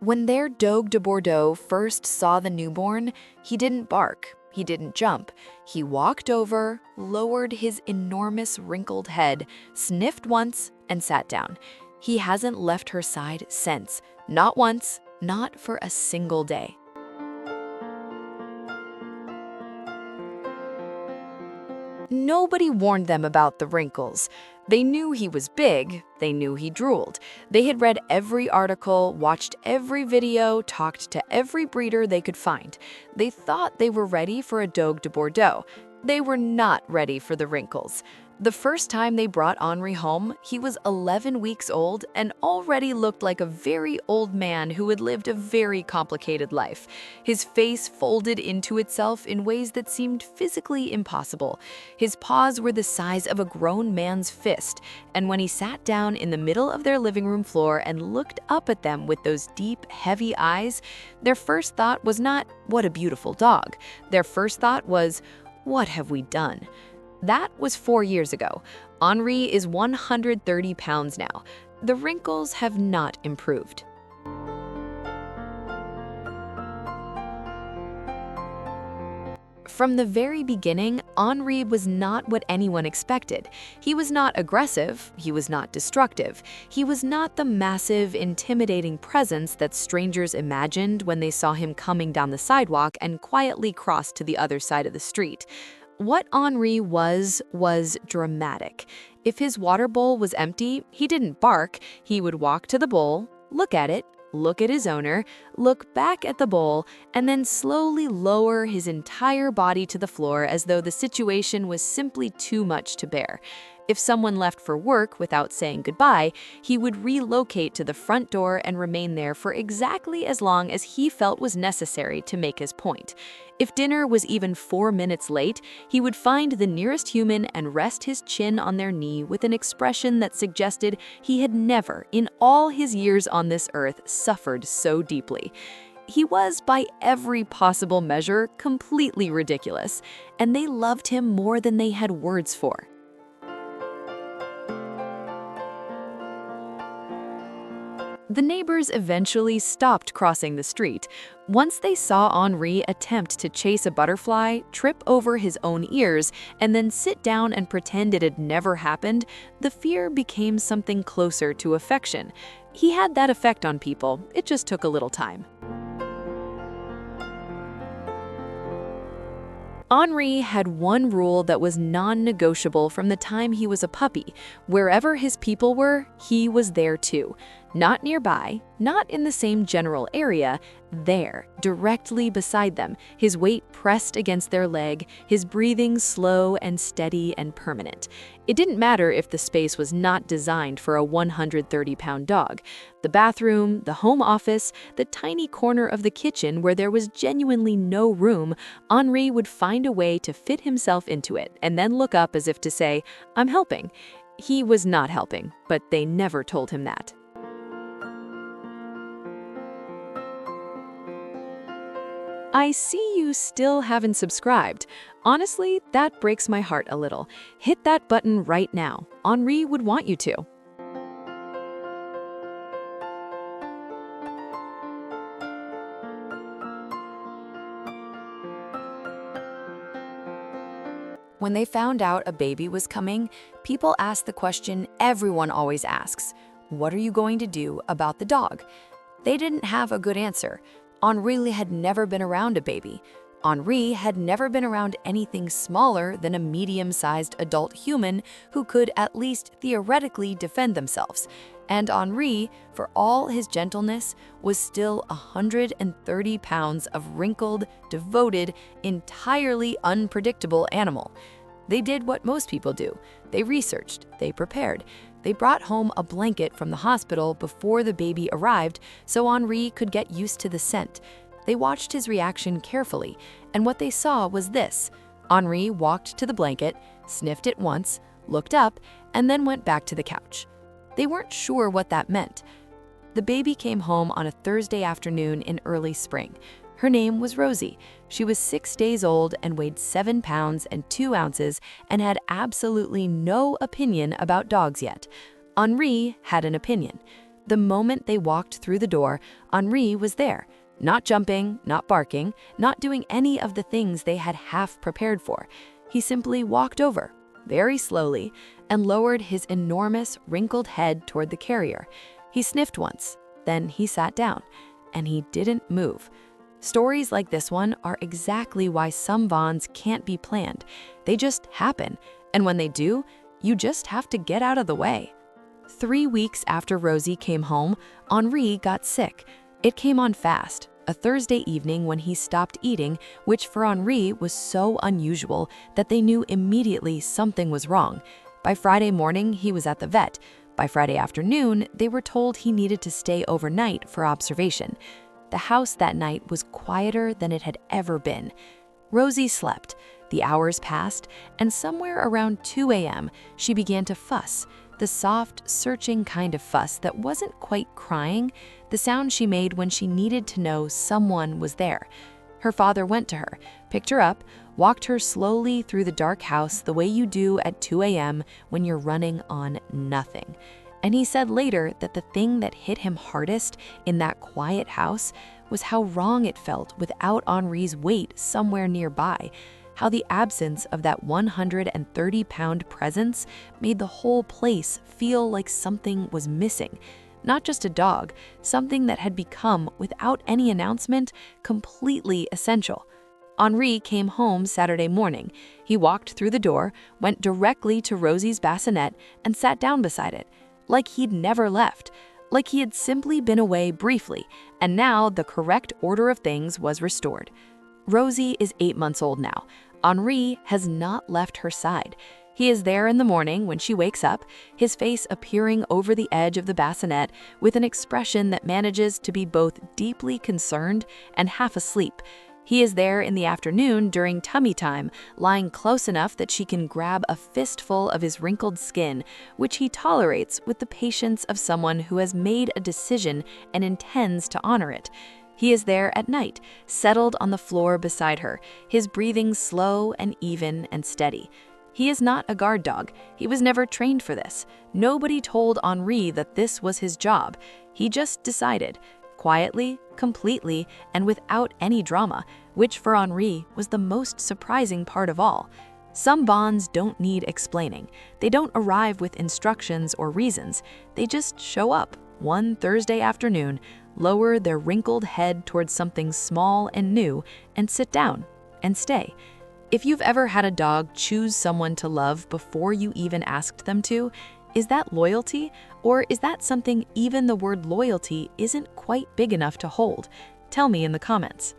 When their Dogue de Bordeaux first saw the newborn, he didn't bark, he didn't jump. He walked over, lowered his enormous wrinkled head, sniffed once, and sat down. He hasn't left her side since. Not once, not for a single day. Nobody warned them about the wrinkles. They knew he was big, they knew he drooled. They had read every article, watched every video, talked to every breeder they could find. They thought they were ready for a Dogue de Bordeaux. They were not ready for the wrinkles. The first time they brought Henri home, he was 11 weeks old and already looked like a very old man who had lived a very complicated life. His face folded into itself in ways that seemed physically impossible. His paws were the size of a grown man's fist, and when he sat down in the middle of their living room floor and looked up at them with those deep, heavy eyes, their first thought was not, "What a beautiful dog." Their first thought was, "What have we done?" That was 4 years ago. Henri is 130 pounds now. The wrinkles have not improved. From the very beginning, Henri was not what anyone expected. He was not aggressive, he was not destructive, he was not the massive, intimidating presence that strangers imagined when they saw him coming down the sidewalk and quietly crossed to the other side of the street. What Henri was dramatic. If his water bowl was empty, he didn't bark. He would walk to the bowl, look at it, look at his owner, look back at the bowl, and then slowly lower his entire body to the floor as though the situation was simply too much to bear. If someone left for work without saying goodbye, he would relocate to the front door and remain there for exactly as long as he felt was necessary to make his point. If dinner was even 4 minutes late, he would find the nearest human and rest his chin on their knee with an expression that suggested he had never, in all his years on this earth, suffered so deeply. He was, by every possible measure, completely ridiculous, and they loved him more than they had words for. The neighbors eventually stopped crossing the street. Once they saw Henri attempt to chase a butterfly, trip over his own ears, and then sit down and pretend it had never happened, the fear became something closer to affection. He had that effect on people, it just took a little time. Henri had one rule that was non-negotiable from the time he was a puppy. Wherever his people were, he was there too. Not nearby, not in the same general area, there, directly beside them, his weight pressed against their leg, his breathing slow and steady and permanent. It didn't matter if the space was not designed for a 130-pound dog. The bathroom, the home office, the tiny corner of the kitchen where there was genuinely no room, Henri would find a way to fit himself into it and then look up as if to say, "I'm helping." He was not helping, but they never told him that. I see you still haven't subscribed. Honestly, that breaks my heart a little. Hit that button right now. Henri would want you to. When they found out a baby was coming, people asked the question everyone always asks: what are you going to do about the dog? They didn't have a good answer. Henri had never been around a baby. Henri had never been around anything smaller than a medium-sized adult human who could at least theoretically defend themselves. And Henri, for all his gentleness, was still 130 pounds of wrinkled, devoted, entirely unpredictable animal. They did what most people do. They researched, they prepared. They brought home a blanket from the hospital before the baby arrived so Henri could get used to the scent. They watched his reaction carefully, and what they saw was this. Henri walked to the blanket, sniffed it once, looked up, and then went back to the couch. They weren't sure what that meant. The baby came home on a Thursday afternoon in early spring. Her name was Rosie. She was 6 days old and weighed 7 pounds and 2 ounces and had absolutely no opinion about dogs yet. Henri had an opinion. The moment they walked through the door, Henri was there, not jumping, not barking, not doing any of the things they had half prepared for. He simply walked over, very slowly, and lowered his enormous, wrinkled head toward the carrier. He sniffed once, then he sat down, and he didn't move. Stories like this one are exactly why some bonds can't be planned. They just happen, and when they do, you just have to get out of the way. 3 weeks after Rosie came home, Henri got sick. It came on fast, a Thursday evening when he stopped eating, which for Henri was so unusual that they knew immediately something was wrong. By Friday morning, he was at the vet. By Friday afternoon, they were told he needed to stay overnight for observation. The house that night was quieter than it had ever been. Rosie slept. The hours passed, and somewhere around 2 a.m., she began to fuss. The soft, searching kind of fuss that wasn't quite crying, the sound she made when she needed to know someone was there. Her father went to her, picked her up, walked her slowly through the dark house the way you do at 2 a.m. when you're running on nothing. And he said later that the thing that hit him hardest in that quiet house was how wrong it felt without Henri's weight somewhere nearby, how the absence of that 130-pound presence made the whole place feel like something was missing. Not just a dog, something that had become, without any announcement, completely essential. Henri came home Saturday morning. He walked through the door, went directly to Rosie's bassinet, and sat down beside it. Like he'd never left, like he had simply been away briefly, and now the correct order of things was restored. Rosie is 8 months old now. Henri has not left her side. He is there in the morning when she wakes up, his face appearing over the edge of the bassinet with an expression that manages to be both deeply concerned and half asleep. He is there in the afternoon during tummy time, lying close enough that she can grab a fistful of his wrinkled skin, which he tolerates with the patience of someone who has made a decision and intends to honor it. He is there at night, settled on the floor beside her, his breathing slow and even and steady. He is not a guard dog. He was never trained for this. Nobody told Henri that this was his job. He just decided, quietly, completely, and without any drama, which for Henri was the most surprising part of all. Some bonds don't need explaining. They don't arrive with instructions or reasons. They just show up one Thursday afternoon, lower their wrinkled head towards something small and new, and sit down and stay. If you've ever had a dog choose someone to love before you even asked them to, is that loyalty, or is that something even the word loyalty isn't quite big enough to hold? Tell me in the comments.